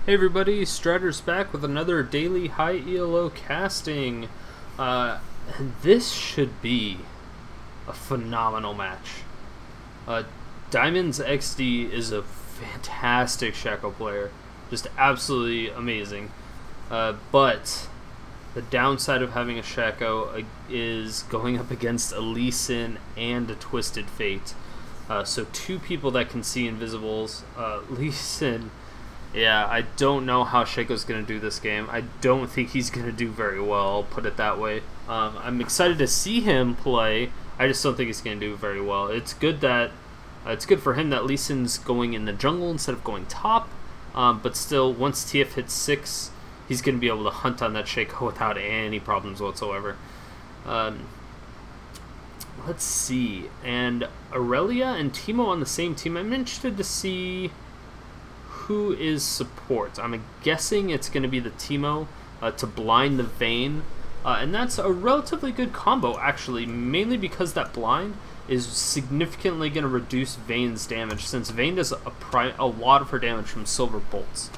Hey everybody, Stratter's back with another daily high ELO casting. And this should be a phenomenal match. DiamondZ is a fantastic Shaco player. Just absolutely amazing. But the downside of having a Shaco is going up against a Lee Sin and a Twisted Fate. So two people that can see invisibles. Lee Sin, yeah, I don't know how Shaco's going to do this game. I don't think he's going to do very well, I'll put it that way. I'm excited to see him play. I just don't think he's going to do very well. It's good that it's good for him that Lee Sin's going in the jungle instead of going top. But still, once TF hits 6, he's going to be able to hunt on that Shaco without any problems whatsoever. Let's see. And Irelia and Teemo on the same team. I'm interested to see who is support. I'm guessing it's going to be the Teemo to blind the Vayne. And that's a relatively good combo, actually, mainly because that blind is significantly going to reduce Vayne's damage, since Vayne does a lot of her damage from silver bolts.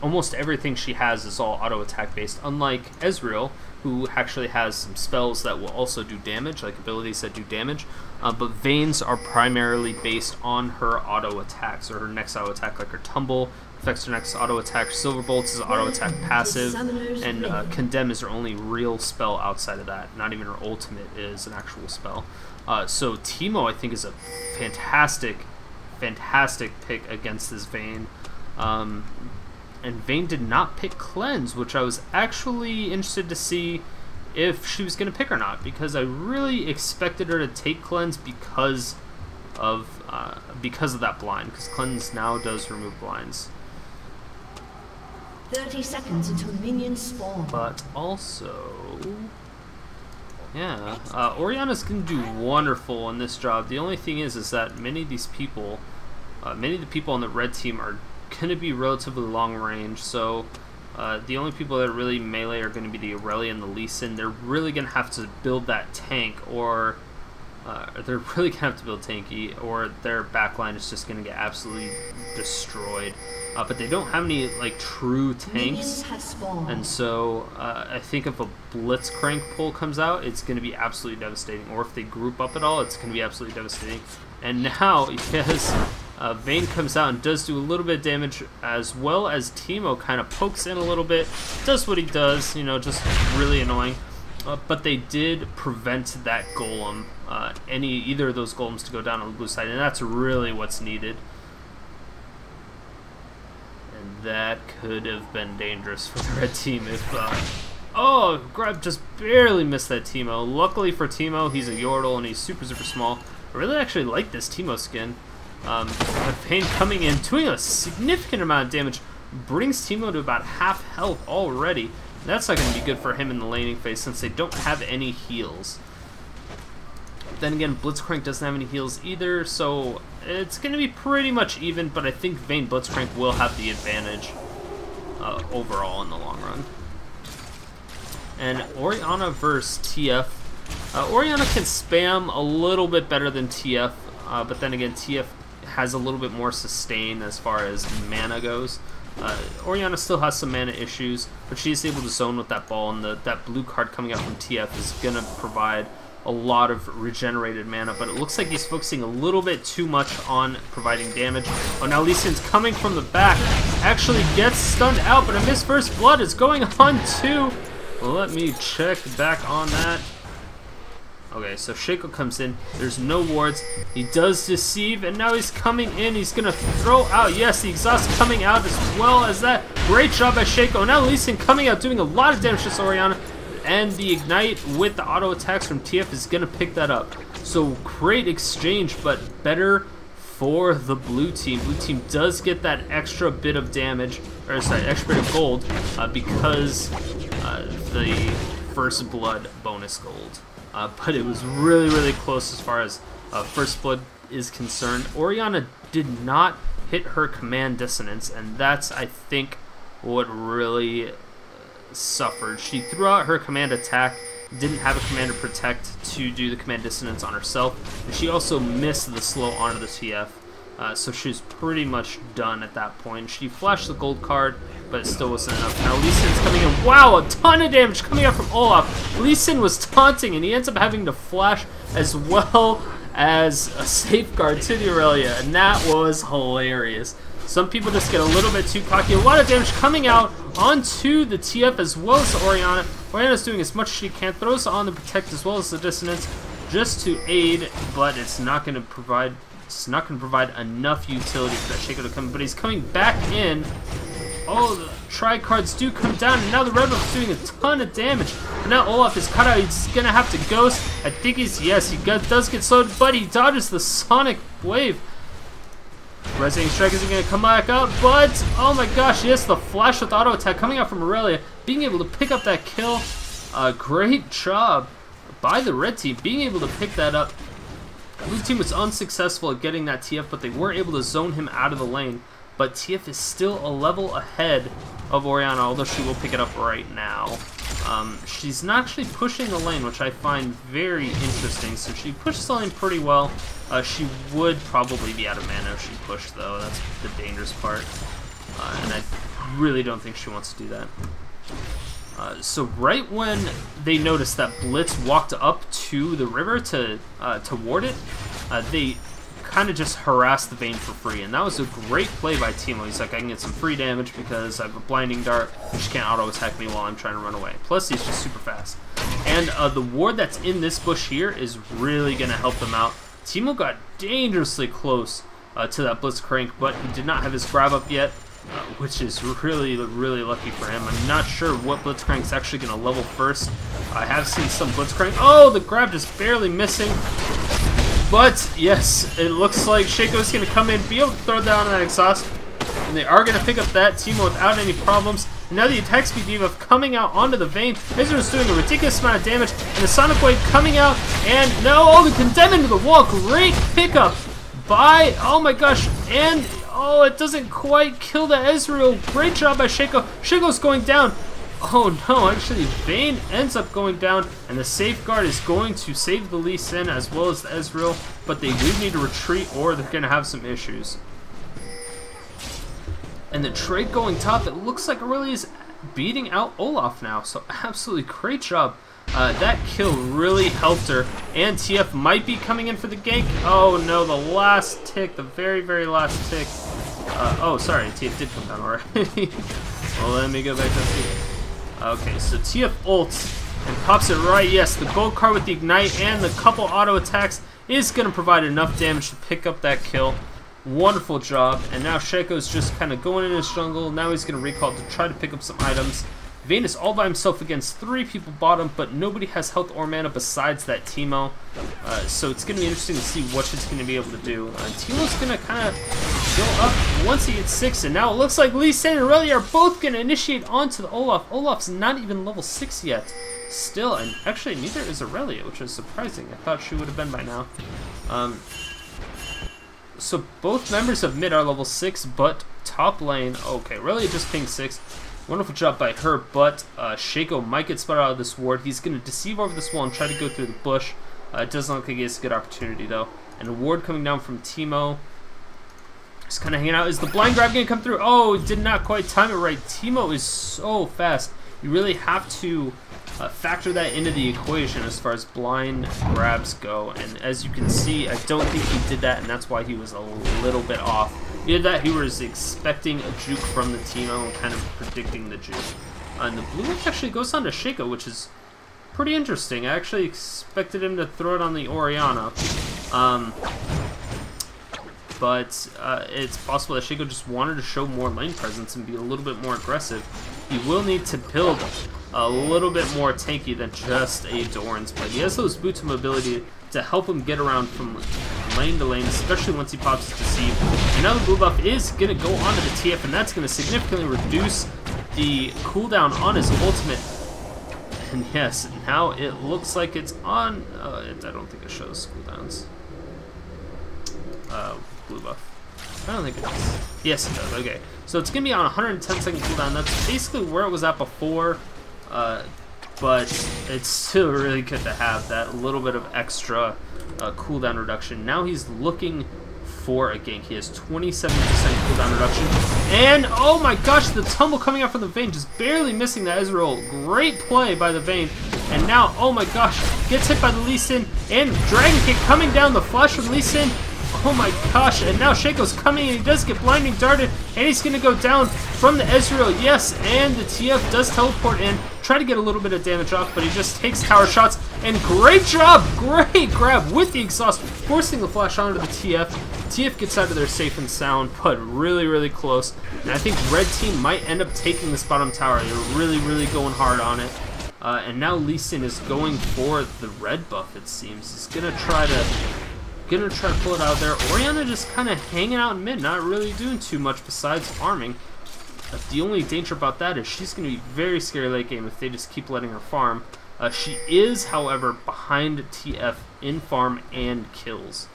Almost everything she has is all auto attack based, unlike Ezreal, who actually has some spells that will also do damage, like abilities that do damage. But Vayne's are primarily based on her auto attacks, or her next auto attack, like her Tumble affects her next auto attack, Silver Bolts is auto attack passive, and Condemn is her only real spell outside of that. Not even her ultimate is an actual spell. So Teemo, I think, is a fantastic pick against this Vayne. And Vayne did not pick Cleanse, which I was actually interested to see if she was going to pick or not, because I really expected her to take Cleanse because of that blind, because Cleanse now does remove blinds. 30 seconds until minions spawn. But also, yeah, Oriana's going to do wonderful in this job. The only thing is that many of the people on the red team are going to be relatively long range, so the only people that are really melee are going to be the Irelia and the Lee Sin. They're really going to have to build that tank, or they're really going to have to build tanky, or their backline is just going to get absolutely destroyed. But they don't have any like true tanks, and so I think if a Blitzcrank pull comes out, it's going to be absolutely devastating. Or if they group up at all, it's going to be absolutely devastating. And now, yes, Vayne comes out and does do a little bit of damage, as well as Teemo kind of pokes in a little bit, does what he does, you know, just really annoying. But they did prevent that golem, either of those golems to go down on the blue side, and that's really what's needed. And that could have been dangerous for the red team if, oh, Grab just barely missed that Teemo. Luckily for Teemo, he's a Yordle and he's super small. I really actually like this Teemo skin. But Vayne coming in, doing a significant amount of damage, brings Teemo to about half health already. That's not going to be good for him in the laning phase, since they don't have any heals. Then again, Blitzcrank doesn't have any heals either, so it's going to be pretty much even, but I think Vayne Blitzcrank will have the advantage overall in the long run. And Oriana versus TF. Oriana can spam a little bit better than TF, but then again, TF has a little bit more sustain as far as mana goes. Oriana still has some mana issues, but she's able to zone with that ball, and that blue card coming out from TF is going to provide a lot of regenerated mana, but it looks like he's focusing a little bit too much on providing damage. Oh, now Lee Sin's coming from the back, actually gets stunned out, but a missed first blood is going on too. Let me check back on that. Okay, so Shaco comes in, there's no wards, he does deceive, and now he's coming in, he's gonna throw out, yes, the exhaust coming out as well as that. Great job by Shaco. Now Lee Sin coming out, doing a lot of damage to Oriana, and the ignite with the auto attacks from TF is gonna pick that up. So great exchange, but better for the blue team. Blue team does get that extra bit of damage, or sorry, extra bit of gold, because the first blood bonus gold. But it was really close as far as first blood is concerned. Oriana did not hit her command dissonance, and that's, I think, what really suffered. She threw out her command attack, didn't have a commander protect to do the command dissonance on herself, and she also missed the slow onto the TF. So she's pretty much done at that point. She flashed the gold card, but it still wasn't enough. Now Lee Sin's coming in. Wow, a ton of damage coming out from Olaf. Lee Sin was taunting, and he ends up having to flash as well as a safeguard to the Irelia, and that was hilarious. Some people just get a little bit too cocky. A lot of damage coming out onto the TF as well as the Oriana. Oriana's doing as much as she can. Throws on the Protect as well as the Dissonance just to aid, but it's not going to provide enough utility for that Shaco to come. But he's coming back in. Oh, the tri-cards do come down, and now the Red Buff's doing a ton of damage. But now Olaf is cut out. He's going to have to Ghost. I think he does get slowed, but he dodges the Sonic Wave. Resonating Strike isn't going to come back up, but oh my gosh, yes, the flash with auto attack coming out from Irelia, being able to pick up that kill. Great job by the red team, being able to pick that up. The blue team was unsuccessful at getting that TF, but they were able to zone him out of the lane. But TF is still a level ahead of Oriana, although she will pick it up right now. She's not actually pushing the lane, which I find very interesting. So she pushes the lane pretty well. She would probably be out of mana if she pushed, though. That's the dangerous part. And I really don't think she wants to do that. So right when they noticed that Blitz walked up to the river to ward it, they kind of just harassed the Vayne for free, and that was a great play by Teemo. He's like, I can get some free damage because I have a blinding dart, which can't auto attack me while I'm trying to run away. Plus, he's just super fast. And the ward that's in this bush here is really going to help them out. Teemo got dangerously close to that Blitzcrank, but he did not have his grab up yet, which is really, really lucky for him. I'm not sure what Blitzcrank's actually going to level first. I have seen some Blitzcrank. Oh, the grab just barely missing. But, yes, it looks like Shaco's going to come in, be able to throw down that exhaust, and they are going to pick up that Teemo without any problems. And now the attack speed debuff coming out onto the Vayne. Ezreal's doing a ridiculous amount of damage, and the Sonic Wave coming out, and no, oh, the Condemn into the wall. Great pickup by, oh my gosh, and, oh, it doesn't quite kill the Ezreal. Great job by Shaco. Shaco's going down. Oh no, actually Vayne ends up going down, and the safeguard is going to save the Lee Sin as well as the Ezreal, but they do need to retreat or they're going to have some issues. And the trade going top, it looks like Irelia is beating out Olaf now, so absolutely great job. That kill really helped her, and TF might be coming in for the gank. Oh no, the last tick, the very, very last tick. Oh, sorry, TF did come down already. Well, let me go back up here. Okay, so TF ults and pops it right. Yes, the gold card with the ignite and the couple auto attacks is going to provide enough damage to pick up that kill. Wonderful job. And now Shaco's just kind of going in his jungle. Now he's going to recall to try to pick up some items. Vayne is all by himself against 3 people bottom, but nobody has health or mana besides that Teemo. So it's going to be interesting to see what she's going to be able to do. Teemo's going to kind of go up once he hits 6, and now it looks like Lee Sin and Irelia are both going to initiate onto the Olaf. Olaf's not even level 6 yet. Still, and actually neither is Irelia, which is surprising. I thought she would have been by now. So both members of mid are level 6, but top lane, okay, Irelia just pinged 6. Wonderful job by her, but Shaco might get spotted out of this ward. He's going to deceive over this wall and try to go through the bush. It doesn't look like he has a good opportunity, though. And a ward coming down from Teemo. Just kind of hanging out. Is the blind grab going to come through? Oh, did not quite time it right. Teemo is so fast. You really have to factor that into the equation as far as blind grabs go. And as you can see, I don't think he did that, and that's why he was a little bit off. Either that, he was expecting a juke from the Teemo and kind of predicting the juke. And the blue actually goes on to Shaco, which is pretty interesting. I actually expected him to throw it on the Oriana. But it's possible that Shaco just wanted to show more lane presence and be a little bit more aggressive. He will need to build a little bit more tanky than just a Doran's play. He has those boots of mobility to help him get around from lane to lane, especially once he pops his Deceive. And now the blue buff is going to go onto the TF, and that's going to significantly reduce the cooldown on his ultimate. And yes, now it looks like it's on. I don't think it shows cooldowns. Blue buff. I don't think it does. Yes, it does. Okay. So it's going to be on 110-second cooldown. That's basically where it was at before. But it's still really good to have that little bit of extra cooldown reduction. Now he's looking for a gank. He has 27% cooldown reduction. And, oh my gosh, the tumble coming out from the Vayne, just barely missing the Ezreal. Great play by the Vayne. And now, oh my gosh, gets hit by the Lee Sin. And Dragon Kick coming down, the flash from Lee Sin. Oh my gosh, and now Shaco's coming, and he does get blinding darted, and he's going to go down from the Ezreal, yes, and the TF does teleport in, try to get a little bit of damage off, but he just takes tower shots, and great job, great grab with the exhaust, forcing the flash onto the TF. TF gets out of there safe and sound, but really, really close, and I think red team might end up taking this bottom tower. They're really, really going hard on it. And now Lee Sin is going for the red buff, it seems. He's going to try to pull it out there. Oriana just kind of hanging out in mid, not really doing too much besides farming. The only danger about that is she's going to be very scary late game if they just keep letting her farm. She is, however, behind TF in farm and kills.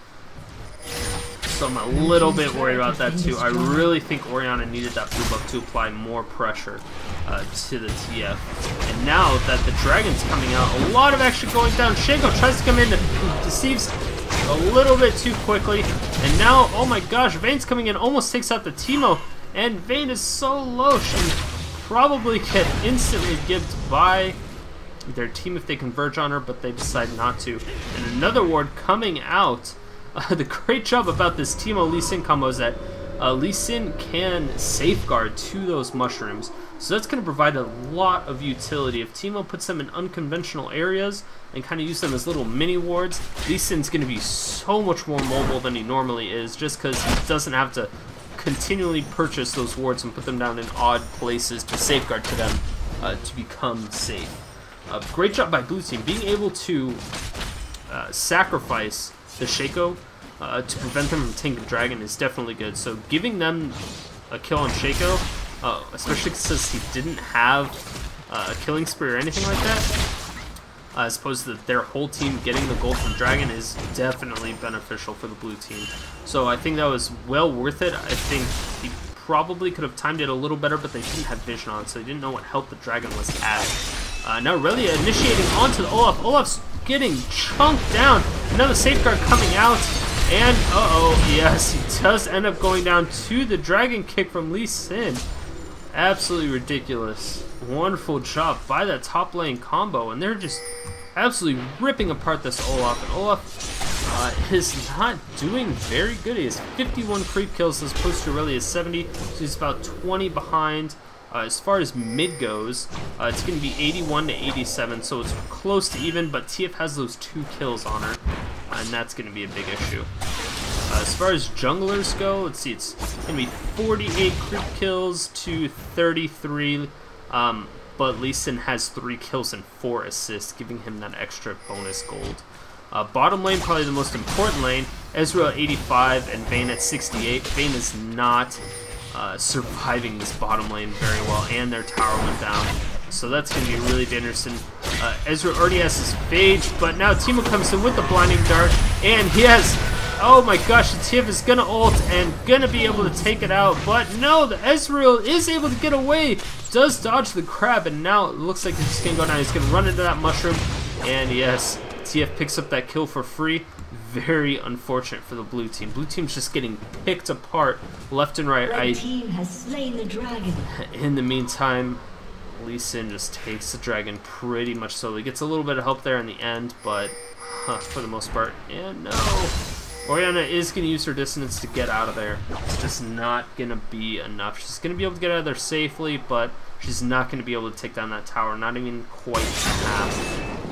So I'm a little bit worried about that too. I really think Oriana needed that blue buff to apply more pressure to the TF. And now that the Dragon's coming out, a lot of action going down. Shaco tries to come in, deceives a little bit too quickly, and now, oh my gosh, Vayne's coming in, almost takes out the Teemo, and Vayne is so low, she probably get instantly gibbed by their team if they converge on her, but they decide not to. And another ward coming out. The great job about this Teemo Lee Sin combo is that Lee Sin can safeguard to those mushrooms, so that's going to provide a lot of utility. If Teemo puts them in unconventional areas and kind of use them as little mini wards, Lee Sin's going to be so much more mobile than he normally is, just because he doesn't have to continually purchase those wards and put them down in odd places to safeguard to them to become safe. Great job by blue team being able to sacrifice the Shaco to prevent them from tanking Dragon is definitely good. So giving them a kill on Shaco, especially since he didn't have a killing spree or anything like that, as opposed to their whole team getting the gold from Dragon, is definitely beneficial for the blue team. So I think that was well worth it. I think he probably could have timed it a little better, but they didn't have vision on, so they didn't know what help the Dragon was at. Now Irelia initiating onto the Olaf. Olaf's getting chunked down. Another safeguard coming out. And, yes, he does end up going down to the Dragon Kick from Lee Sin. Absolutely ridiculous. Wonderful job by that top lane combo. And they're just absolutely ripping apart this Olaf. And Olaf is not doing very good. He has 51 creep kills as opposed to Irelia's 70. So he's about 20 behind. As far as mid goes, it's going to be 81 to 87, so it's close to even, but TF has those 2 kills on her, and that's going to be a big issue. As far as junglers go, let's see, it's going to be 48 creep kills to 33, but Lee Sin has 3 kills and 4 assists, giving him that extra bonus gold. Bottom lane, probably the most important lane, Ezreal at 85 and Vayne at 68. Vayne is not surviving this bottom lane very well, and their tower went down, so that's going to be really dangerous. And Ezreal already has his phage, but now Teemo comes in with the blinding dart, and he has, oh my gosh, the TF is going to ult and going to be able to take it out, but no, the Ezreal is able to get away, does dodge the crab, and now it looks like he's just going to go down. He's going to run into that mushroom, and yes, TF picks up that kill for free. Very unfortunate for the blue team. Blue team's just getting picked apart left and right. Red team has slain the dragon. In the meantime, Lee Sin just takes the Dragon pretty much slowly. Gets a little bit of help there in the end, but for the most part, and no. Oriana is going to use her dissonance to get out of there. It's just not going to be enough. She's going to be able to get out of there safely, but she's not going to be able to take down that tower. Not even quite half.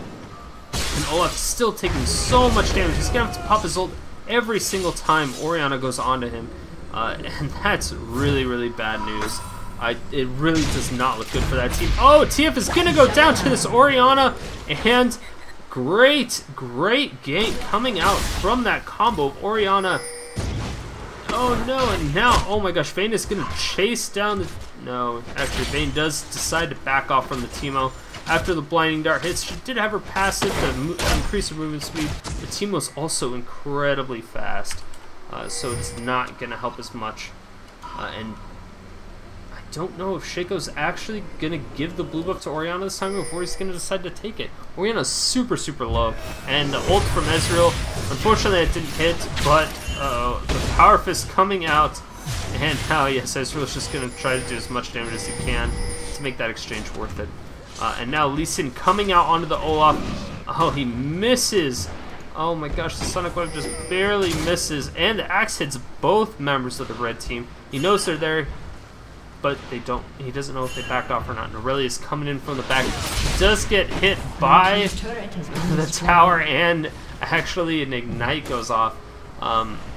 And Olaf's still taking so much damage. He's going to have to pop his ult every single time Oriana goes onto him. And that's really, really bad news. It really does not look good for that team. Oh, TF is going to go down to this Oriana. And great gank coming out from that combo of Oriana. Oh no, and now, oh my gosh, Vayne is going to chase down the... No, actually, Vayne does decide to back off from the Teemo. After the blinding dart hits, she did have her passive to increase her movement speed. The Teemo's also incredibly fast, so it's not going to help as much. And I don't know if Shaco's actually going to give the blue buff to Oriana this time before he's going to decide to take it. Oriana's super, super low, and the ult from Ezreal, unfortunately it didn't hit, but the Power Fist coming out. And now, yes, Ezreal's just going to try to do as much damage as he can to make that exchange worth it. And now Lee Sin coming out onto the Olaf. Oh, he misses. Oh my gosh, the Sonic Wave just barely misses. And the axe hits both members of the red team. He knows they're there, but they don't. He doesn't know if they backed off or not. And Irelia is coming in from the back. He does get hit by the tower, and actually an ignite goes off.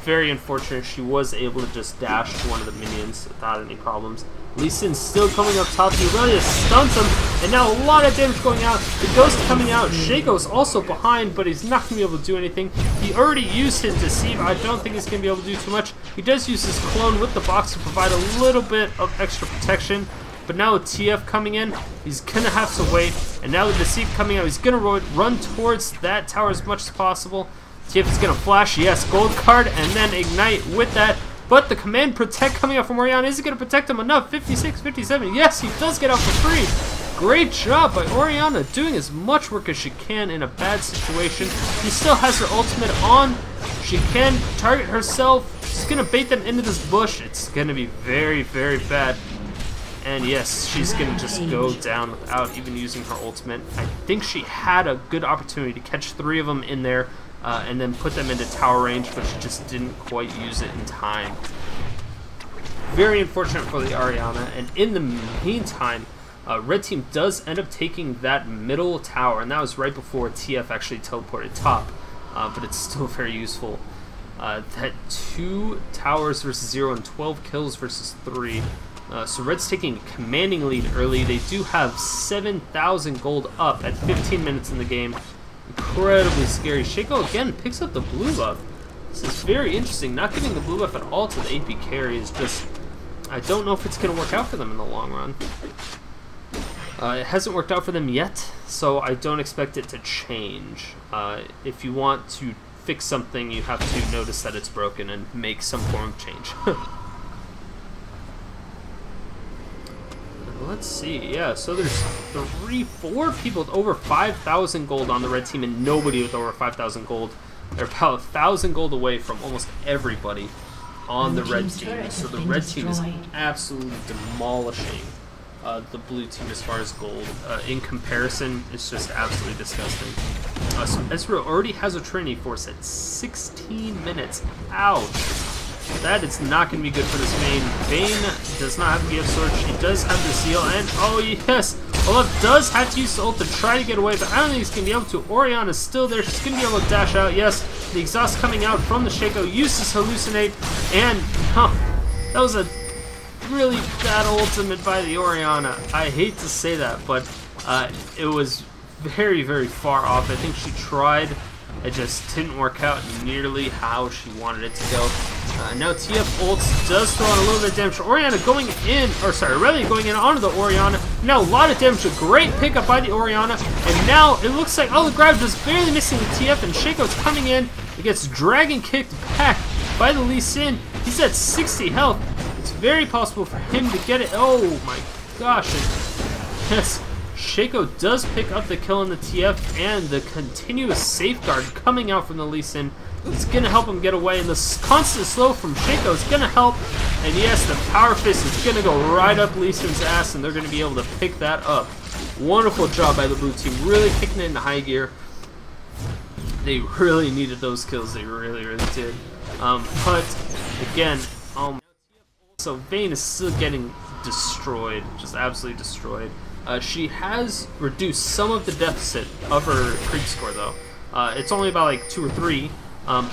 Very unfortunate. She was able to just dash to one of the minions without any problems. Lee Sin's still coming up top. Irelia stuns him, and now a lot of damage going out. The Ghost coming out. Shaco's also behind, but he's not going to be able to do anything. He already used his Deceive. I don't think he's going to be able to do too much. He does use his Clone with the box to provide a little bit of extra protection. But now with TF coming in, he's going to have to wait. And now with Deceive coming out, he's going to run towards that tower as much as possible. TF is going to flash, yes, gold card, and then ignite with that. But the command protect coming out from Oriana isn't going to protect him enough. 56, 57. Yes, he does get out for free. Great job by Oriana, doing as much work as she can in a bad situation. She still has her ultimate on. She can target herself. She's going to bait them into this bush. It's going to be very, very bad. And yes, she's going to just go down without even using her ultimate. I think she had a good opportunity to catch 3 of them in there. And then put them into tower range, but she just didn't quite use it in time. Very unfortunate for the Oriana, and in the meantime, red team does end up taking that middle tower, and that was right before TF actually teleported top, but it's still very useful. That 2 towers versus 0 and 12 kills versus 3. So red's taking a commanding lead early. They do have 7,000 gold up at 15 minutes in the game. Incredibly scary. Shaco again picks up the blue buff. This is very interesting. Not giving the blue buff at all to the AP carry is just... I don't know if it's going to work out for them in the long run. It hasn't worked out for them yet, so I don't expect it to change. If you want to fix something, you have to notice that it's broken and make some form of change. Let's see, yeah, so there's 4 people with over 5,000 gold on the red team and nobody with over 5,000 gold. They're about 1,000 gold away from almost everybody on the red team. So the red team is absolutely demolishing the blue team as far as gold. In comparison, it's just absolutely disgusting. So Ezreal already has a Trinity Force at 16 minutes. Ouch. That is not going to be good for this Vayne. Vayne does not have the gift sword. She does have the seal, and oh yes, Olaf does have to use the ult to try to get away, but I don't think he's going to be able to. Oriana's still there. She's going to be able to dash out. Yes, the exhaust coming out from the Shaco uses Hallucinate, and that was a really bad ultimate by the Oriana. I hate to say that, but it was very, very far off. I think she tried. It just didn't work out nearly how she wanted it to go. Now TF ults does throw on a little bit of damage. Oriana going in, or sorry, Irelia going in onto the Oriana. Now a lot of damage, a great pickup by the Oriana. And now it looks like, oh, the grab just barely missing the TF, and Shaco's coming in. He gets dragon kicked back by the Lee Sin. He's at 60 health. It's very possible for him to get it. Oh my gosh. And yes. Shaco does pick up the kill on the TF, and the continuous safeguard coming out from the Lee Sin is going to help him get away, and the constant slow from Shaco is going to help. And yes, the Power Fist is going to go right up Lee Sin's ass, and they're going to be able to pick that up. Wonderful job by the blue team, really kicking it into high gear. They really needed those kills, they really, really did. But, again, so Vayne is still getting destroyed, just absolutely destroyed. She has reduced some of the deficit of her creep score, though. It's only about like 2 or 3,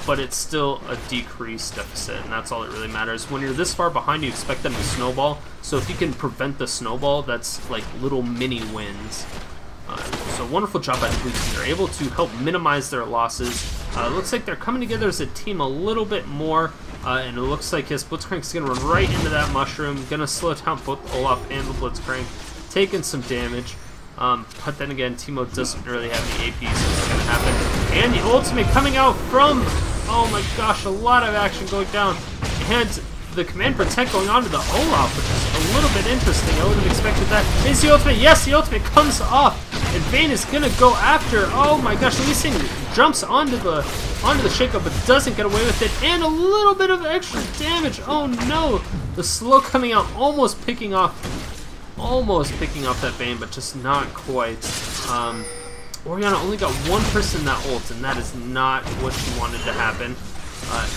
but it's still a decreased deficit, and that's all that really matters. When you're this far behind, you expect them to snowball, so if you can prevent the snowball, that's like little mini wins. So wonderful job by the blue team. They're able to help minimize their losses. Looks like they're coming together as a team a little bit more, and it looks like his Blitzcrank is going to run right into that mushroom, going to slow down both Olaf and the Blitzcrank. Taking some damage, but then again, Teemo doesn't really have any AP, so it's going to happen. And the ultimate coming out from, oh my gosh, a lot of action going down. And the command protect going on to the Olaf, which is little bit interesting. I would have expected that. Is the ultimate? Yes, the ultimate comes off. And Vayne is gonna go after. Oh my gosh, Lee Sin jumps onto the Shaco, but doesn't get away with it. And a little bit of extra damage. Oh no! The slow coming out, almost picking off that Vayne, but just not quite. Oriana only got one person in that ult, and that is not what she wanted to happen.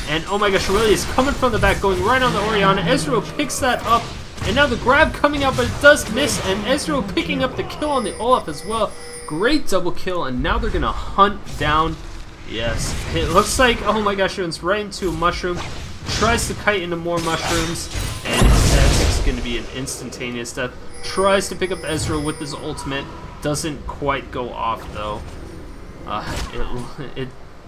And oh my gosh, Irelia is coming from the back, going right on the Oriana. Ezreal picks that up, and now the grab coming out, but it does miss, and Ezreal picking up the kill on the Olaf as well. Great double kill, and now they're gonna hunt down. Yes, it looks like, oh my gosh, it runs right into a mushroom, tries to kite into more mushrooms, and it's gonna be an instantaneous death. Tries to pick up Ezreal with his ultimate, doesn't quite go off though.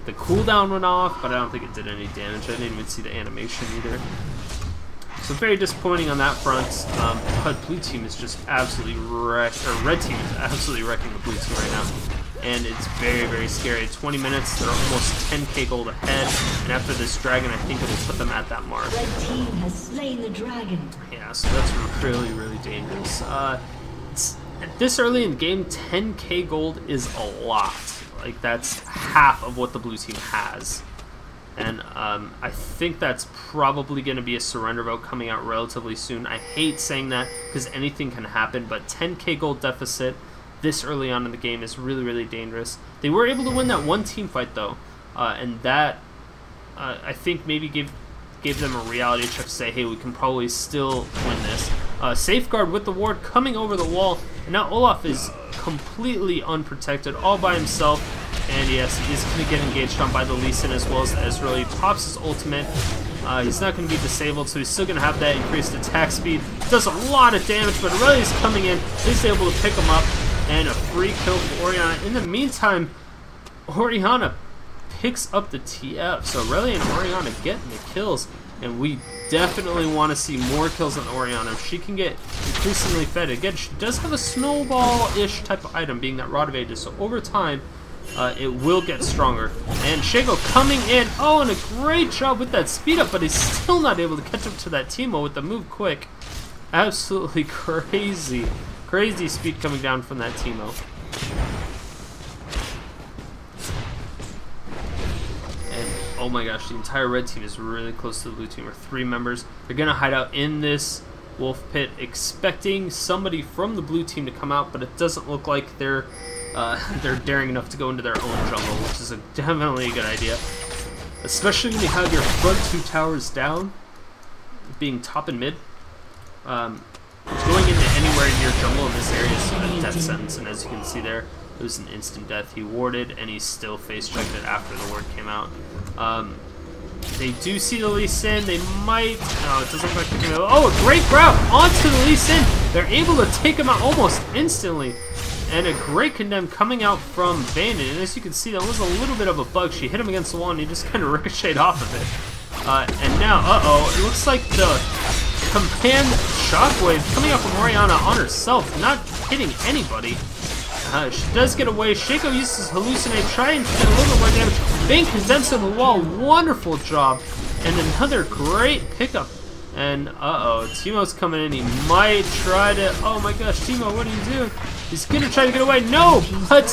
The cooldown went off, but I don't think it did any damage. I didn't even see the animation either. So very disappointing on that front. But blue team is just absolutely red team is absolutely wrecking the blue team right now. And it's very, very scary. 20 minutes, they're almost 10k gold ahead. And after this dragon, I think it'll put them at that mark. Red team has slain the dragon. Yeah, so that's really, really dangerous. This early in the game, 10k gold is a lot. Like, that's half of what the blue team has. And I think that's probably going to be a surrender vote coming out relatively soon. I hate saying that because anything can happen, but 10k gold deficit this early on in the game is really, really dangerous. They were able to win that one team fight, though, and that, I think, maybe gave them a reality check to say, hey, we can probably still win this. Safeguard with the ward coming over the wall, and now Olaf is completely unprotected, all by himself, and yes, he's going to get engaged on by the Lee Sin as well as the Ezreal. He pops his ultimate. He's not going to be disabled, so he's still going to have that increased attack speed. Does a lot of damage, but Irelia is coming in. He's able to pick him up, and a free kill for Oriana. In the meantime, Oriana picks up the TF, so Irelia and Oriana getting the kills, and we definitely want to see more kills on Oriana. If she can get increasingly fed, again, she does have a snowball-ish type of item, being that Rod of Ages, so over time, it will get stronger. And Shaco coming in, oh, and a great job with that speed up, but he's still not able to catch up to that Teemo with the move quick. Absolutely crazy. Crazy speed coming down from that Teemo. Oh my gosh, the entire red team is really close to the blue team. We're 3 members. They're going to hide out in this wolf pit, expecting somebody from the blue team to come out, but it doesn't look like they're daring enough to go into their own jungle, which is definitely a good idea. Especially when you have your front 2 towers down, being top and mid. Going into anywhere in your jungle in this area is a death sentence, and as you can see there, it was an instant death. He warded, and he still face-checked it after the ward came out. They do see the Lee Sin. They might... No, it doesn't look like they're going to... Oh, a great grab onto the Lee Sin. They're able to take him out almost instantly. And a great condemn coming out from Vayne. And as you can see, that was a little bit of a bug. She hit him against the wall, and he just kind of ricocheted off of it. And now, it looks like the command shockwave coming out from Oriana on herself, not hitting anybody. She does get away. Shaco uses Hallucinate, trying to get a little bit more damage. Vayne condensed on the wall. Wonderful job. And another great pickup. And, Teemo's coming in. He might try to... Oh my gosh, Teemo, what are you doing? He's going to try to get away. No! But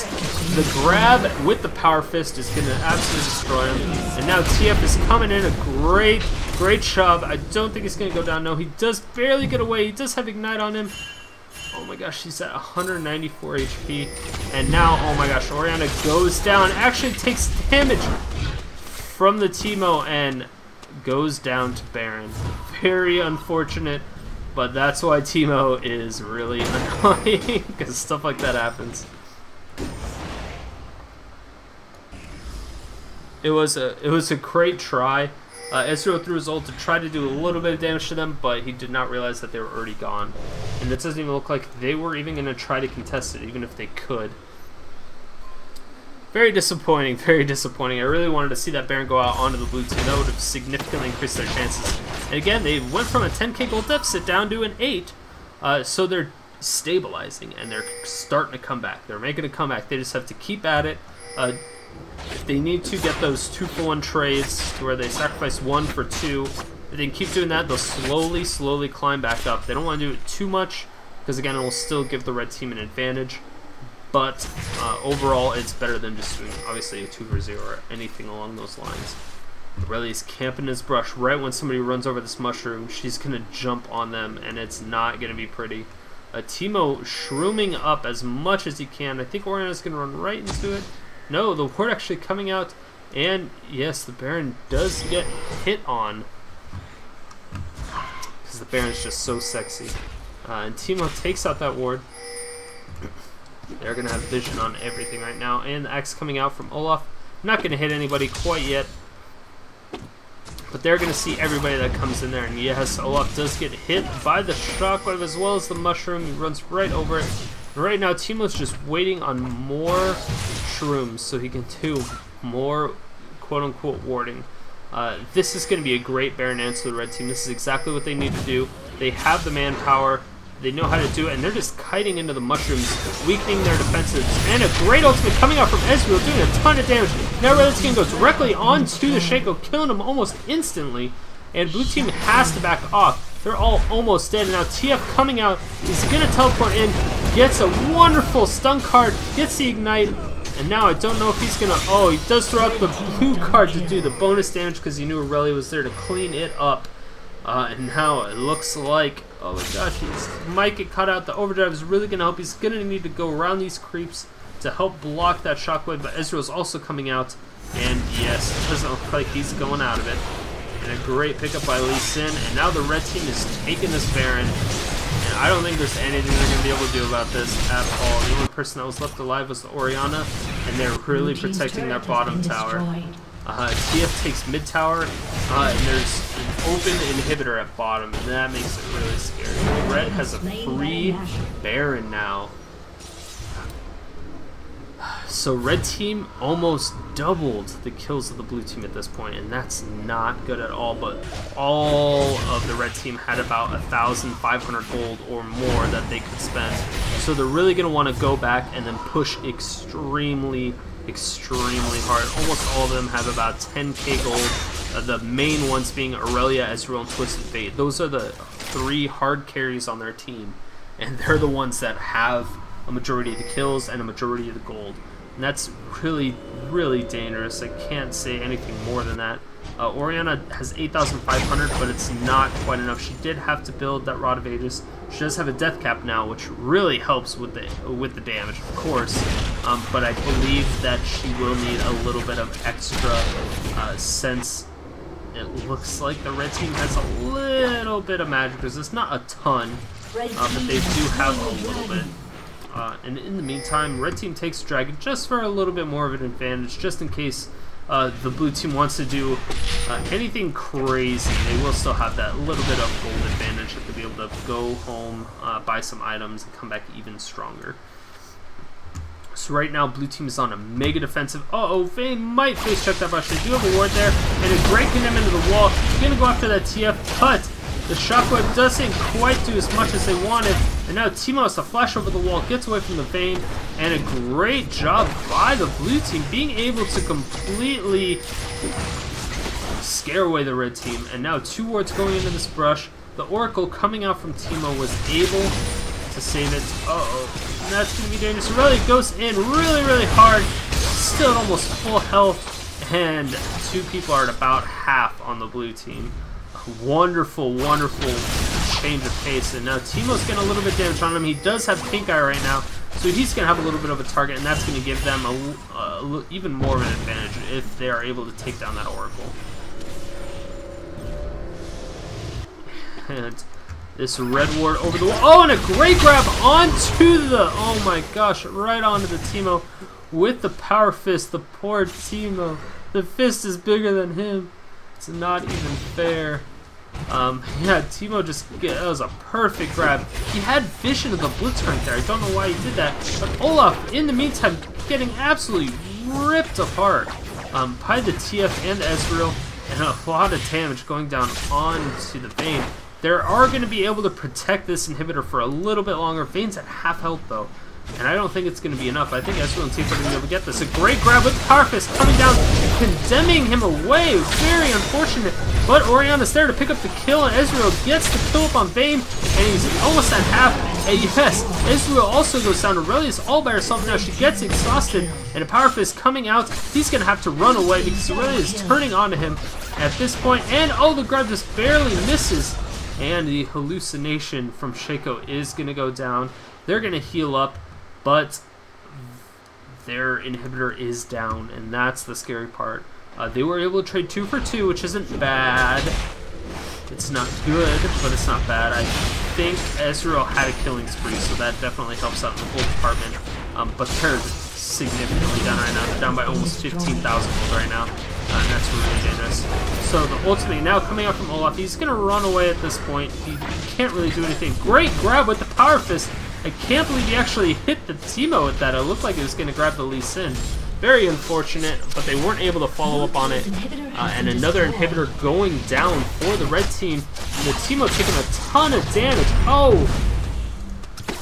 the grab with the Power Fist is going to absolutely destroy him. And now TF is coming in. A great job. I don't think he's going to go down. No, he does barely get away. He does have Ignite on him. Oh my gosh, he's at 194 HP. And now, oh my gosh, Oriana goes down. Actually takes damage from the Teemo and goes down to Baron. Very unfortunate, but that's why Teemo is really annoying, because stuff like that happens. It was a great try. Ezreal threw his ult to try to do a little bit of damage to them, but he did not realize that they were already gone. And it doesn't even look like they were even going to try to contest it, even if they could. Very disappointing, very disappointing. I really wanted to see that Baron go out onto the blue team. That would have significantly increased their chances. And again, they went from a 10k gold deficit down to an 8, so they're stabilizing, and they're starting to come back. They're making a comeback. They just have to keep at it. They need to get those 2-for-1 trades to where they sacrifice 1 for 2 If they keep doing that, they'll slowly climb back up. They don't want to do it too much, because again, it will still give the red team an advantage. But overall, it's better than just doing, obviously, a 2-for-0 or anything along those lines. Irelia's camping his brush right when somebody runs over this mushroom. She's going to jump on them, and it's not going to be pretty. Teemo shrooming up as much as he can. I think Oriana's going to run right into it. No, the ward actually coming out. And, yes, the Baron does get hit on. Because the Baron's just so sexy. And Teemo takes out that ward. They're going to have vision on everything right now. And the axe coming out from Olaf. Not going to hit anybody quite yet. But they're going to see everybody that comes in there. And yes, Olaf does get hit by the shockwave as well as the mushroom. He runs right over it. And right now, Teemo's just waiting on more shrooms so he can do more quote-unquote warding. This is going to be a great Baron answer to the red team. This is exactly what they need to do. They have the manpower. They know how to do it, and they're just kiting into the mushrooms, weakening their defenses. And a great ultimate coming out from Ezreal, doing a ton of damage. Now Red Team goes directly onto the Shaco, killing him almost instantly. And blue team has to back off. They're all almost dead. And now TF coming out, he's going to teleport in, gets a wonderful stun card, gets the ignite. And now I don't know if he's going to... Oh, he does throw out the blue card to do the bonus damage because he knew Irelia was there to clean it up. And now it looks like... Oh my gosh, he might get caught out. The overdrive is really going to help. He's going to need to go around these creeps to help block that shockwave, but Ezreal's also coming out. And yes, it doesn't look like he's going out of it. And a great pickup by Lee Sin. And now the red team is taking this Baron. And I don't think there's anything they're going to be able to do about this at all. The only person that was left alive was the Oriana, and they're really protecting their bottom tower. TF takes mid tower, and there's an open inhibitor at bottom, and that makes it really scary. Red has a free Baron now. So red team almost doubled the kills of the blue team at this point, and that's not good at all. But all of the red team had about 1,500 gold or more that they could spend. So they're really going to want to go back and then push extremely hard. Almost all of them have about 10k gold. The main ones being Irelia, Ezreal, and Twisted Fate. Those are the 3 hard carries on their team, and they're the ones that have a majority of the kills and a majority of the gold. And that's really dangerous. I can't say anything more than that. Oriana has 8,500, but it's not quite enough. She did have to build that Rod of Aegis. She does have a death cap now, which really helps with the damage, of course. But I believe that she will need a little bit of extra since it looks like the red team has a little bit of magic resist. Not a ton, but they do have a little bit. And in the meantime, red team takes dragon just for a little bit more of an advantage, just in case the blue team wants to do anything crazy. They will still have that little bit of gold advantage that they'll be able to go home, buy some items, and come back even stronger. So right now, blue team is on a mega defensive. Uh-oh, Vayne might face check that brush. They do have a ward there, and a great commitment to the wall. They're going to go after that TF, but the shockwave doesn't quite do as much as they wanted. And now Teemo has to flash over the wall, gets away from the Vayne, and a great job by the blue team being able to completely scare away the red team. And now 2 wards going into this brush. The Oracle coming out from Teemo was able to save it. Uh-oh. And that's going to be dangerous. Irelia goes in really hard. Still at almost full health. And 2 people are at about half on the blue team. Wonderful change of pace, and now Teemo's getting a little bit damage on him. He does have pink eye right now, so he's going to have a little bit of a target, and that's going to give them even more of an advantage if they are able to take down that Oracle. And this red ward over the wall. Oh, and a great grab onto the... Oh my gosh, right onto the Teemo with the power fist. The poor Teemo. The fist is bigger than him. It's not even fair. Yeah, Teemo that was a perfect grab. He had vision of the Blitzcrank there. I don't know why he did that. But Olaf, in the meantime, getting absolutely ripped apart by the TF and the Ezreal, and a lot of damage going down onto the Vayne. They are going to be able to protect this inhibitor for a little bit longer. Vayne's at half health though. and I don't think it's going to be enough. I think Ezreal and Tifa are going to be able to get this. A great grab with Power Fist coming down, condemning him away. Very unfortunate, but Oriana's there to pick up the kill, and Ezreal gets the kill up on Vayne, and he's almost at half. And yes, Ezreal also goes down. Irelia's all by herself now. She gets exhausted, and a Power Fist coming out. He's going to have to run away because Irelia is turning onto him at this point. And oh, the grab just barely misses. And the hallucination from Shaco is going to go down. They're going to heal up, but their inhibitor is down, and that's the scary part. They were able to trade 2 for 2, which isn't bad. It's not good, but it's not bad. I think Ezreal had a killing spree, so that definitely helps out in the whole department. But they're significantly down right now. They're down by almost 15,000 gold right now, and that's really dangerous. So the ultimate now coming out from Olaf. He's going to run away at this point. He can't really do anything. Great grab with the Power Fist. I can't believe he actually hit the Teemo with that. It looked like he was going to grab the Lee Sin. Very unfortunate, but they weren't able to follow up on it. And another inhibitor going down for the red team. The Teemo taking a ton of damage. Oh!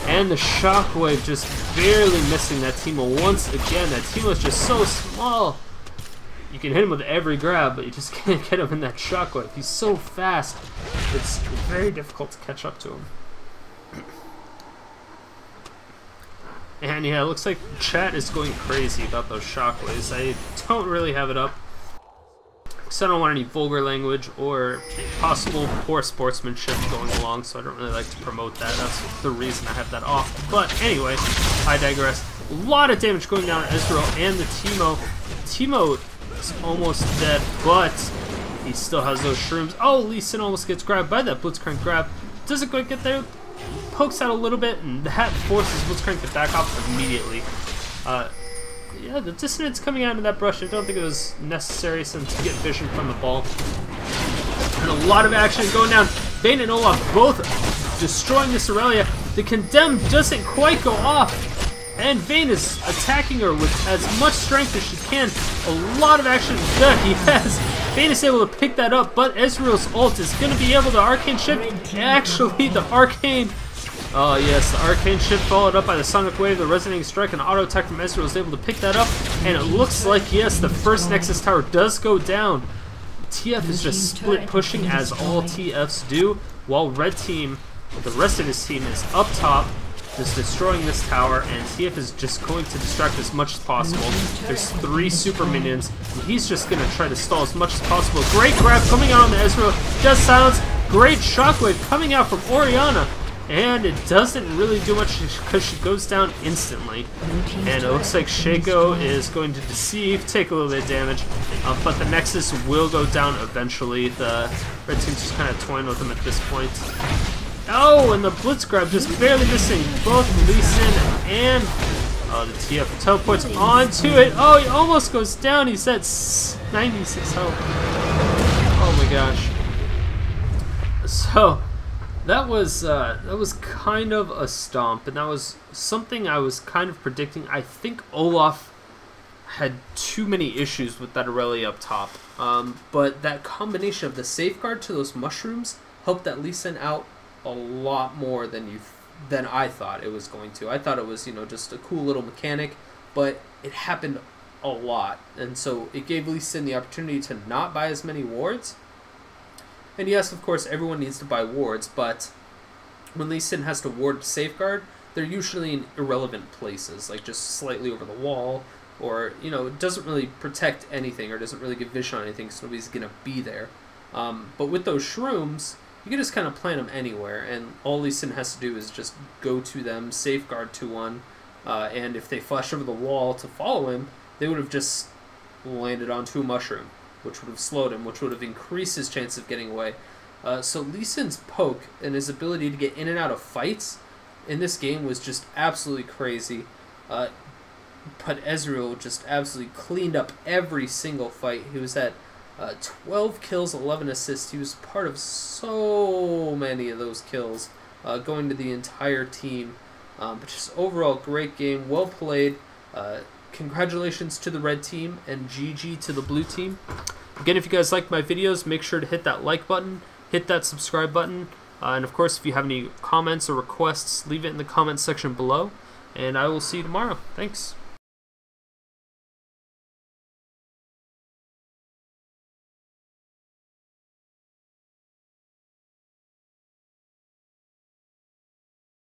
And the Shockwave just barely missing that Teemo once again. That Teemo is just so small. You can hit him with every grab, but you just can't get him in that Shockwave. He's so fast. It's very difficult to catch up to him. And yeah, it looks like chat is going crazy about those shockwaves. I don't really have it up, because I don't want any vulgar language or possible poor sportsmanship going along, so I don't really like to promote that. That's the reason I have that off. But anyway, I digress. A lot of damage going down on Ezreal and the Teemo. Teemo is almost dead, but he still has those shrooms. Oh, Lee Sin almost gets grabbed by that Blitzcrank grab. Doesn't quite get there. Pokes out a little bit, and that forces Blitzcrank to back off immediately. Yeah, the dissonance coming out of that brush, I don't think it was necessary since you get vision from the ball. And a lot of action going down. Vayne and Olaf both destroying this Irelia. The Condemn doesn't quite go off, and Vayne is attacking her with as much strength as she can. A lot of action that he has. Vayne is able to pick that up, but Ezreal's ult is going to be able to Arcane Shift. Actually, the Arcane... Oh yes, the Arcane Shift followed up by the Sonic Wave, the Resonating Strike, and Auto Attack from Ezreal is able to pick that up. And it looks like, yes, the first Nexus Tower does go down. TF is just split pushing as all TFs do, while Red Team, the rest of his team, is up top, just destroying this tower, and TF is just going to distract as much as possible. There's 3 super minions, and he's just going to try to stall as much as possible. Great grab coming out on the Ezreal, does silence. Great shockwave coming out from Oriana, and it doesn't really do much because she goes down instantly. And it looks like Shaco is going to deceive, take a little bit of damage, but the Nexus will go down eventually. The red team's just kind of toying with him at this point. Oh, and the Blitz grab just barely missing both Lee Sin and the TF teleports onto it. Oh, he almost goes down. He's at 96 health. Oh my gosh. So that was kind of a stomp, and that was something I was kind of predicting. I think Olaf had too many issues with that Irelia up top, but that combination of the safeguard to those mushrooms helped that Lee Sin out a lot more than I thought it was going to. I thought it was, you know, just a cool little mechanic, but it happened a lot, and so it gave Lee Sin the opportunity to not buy as many wards. And yes, of course, everyone needs to buy wards, but when Lee Sin has to ward safeguard, they're usually in irrelevant places, like just slightly over the wall, or, you know, it doesn't really protect anything, or doesn't really give vision on anything, so nobody's gonna be there. But with those shrooms, you can just kind of plant them anywhere, and all Lee Sin has to do is just go to them, safeguard to one, and if they flash over the wall to follow him, they would have just landed onto a mushroom, which would have slowed him, which would have increased his chance of getting away. So Lee Sin's poke and his ability to get in and out of fights in this game was just absolutely crazy. But Ezreal just absolutely cleaned up every single fight. He was at 12 kills, 11 assists. He was part of so many of those kills, going to the entire team. But just overall, great game, well played. Congratulations to the red team, and GG to the blue team. Again, if you guys like my videos, make sure to hit that like button, hit that subscribe button, and of course, if you have any comments or requests, leave it in the comments section below. and I will see you tomorrow. Thanks.